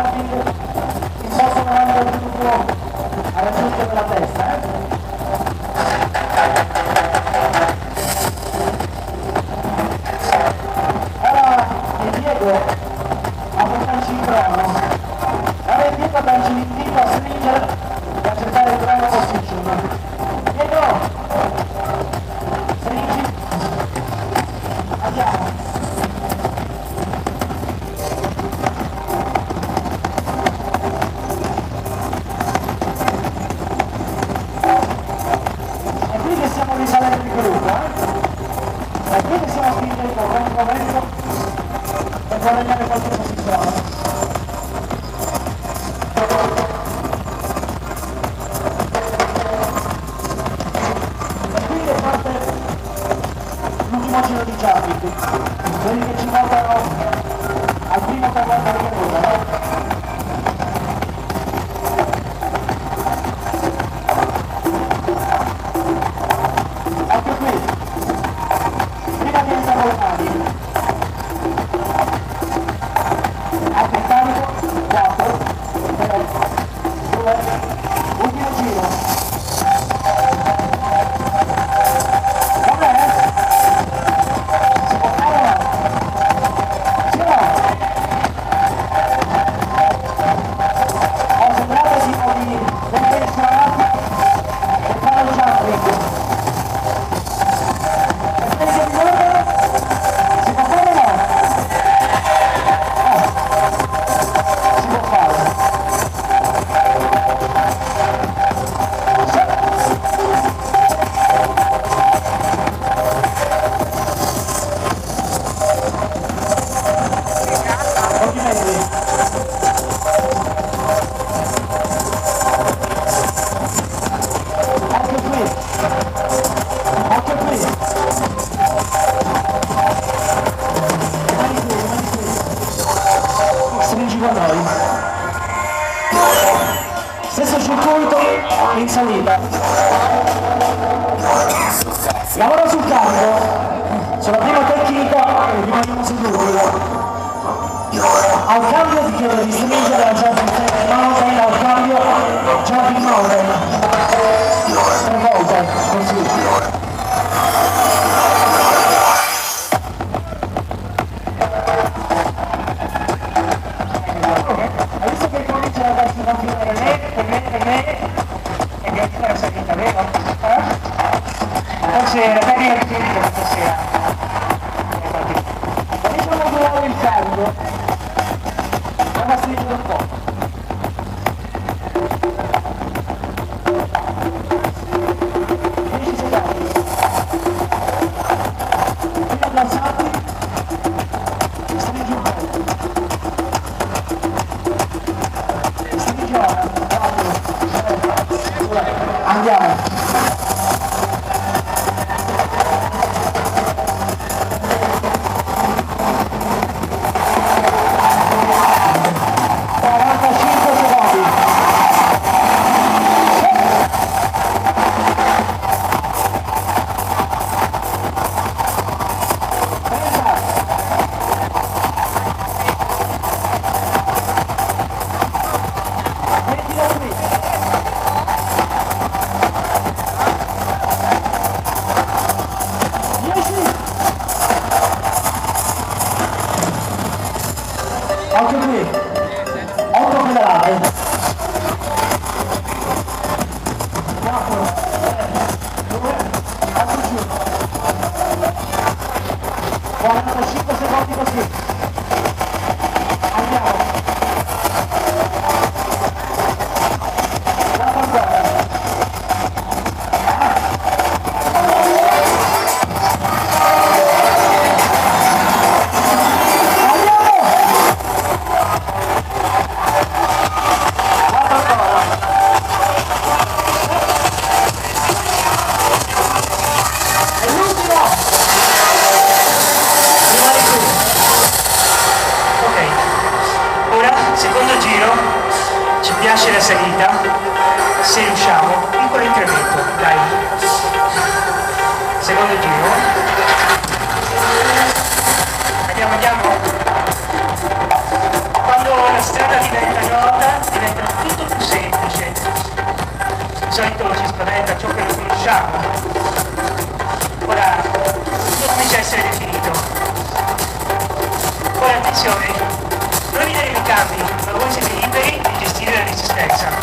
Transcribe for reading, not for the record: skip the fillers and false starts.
jumping, il posto 90 del gruppo ha raggiunto quella testa, Ora il Diego a portarci il crono, ora il Diego a darci l'invito a stringere e a cercare il crono position. Diego, stringi, andiamo. È qui che siamo risalenti il gruppo, È qui che siamo spingendo ogni momento per guadagnare qualche posizione. E qui che parte l'ultimo giro di jumping, quelli che ci portano al primo traguardo di carriera, Anche qui, prima di entrare le mani, anche il carico, 4, 3, 2, ultimo giro. Vabbè? Si può fare o no? Sì o no? Ho sembrato tipo di venire suonati e fare il jumping. Stringi con noi. Stesso circuito in salita. Lavora sul cambio. Sulla prima tecnica rimaniamo seduti. Al cambio ti chiedo di stringere la jumping mountain, al cambio jumping mountain. 3 volte, così. Adesso che comincia a darsi una fine per me e mi aiuta la salita, vero? Forse la tecnica di tutto questa sera. Cominciamo a modulare il carico. Andiamo a stringere un po'. 10 secondi. Fino abbassati. Stringi un po'. Andiamo. Anche qui, 8 pedalate. 4, 3, 2, 8 giù. 45 secondi così. Andiamo. Andiamo ancora. Secondo giro, ci piace la salita, se riusciamo, piccolo incremento, dai. Secondo giro. Andiamo. Quando la strada diventa tristezza.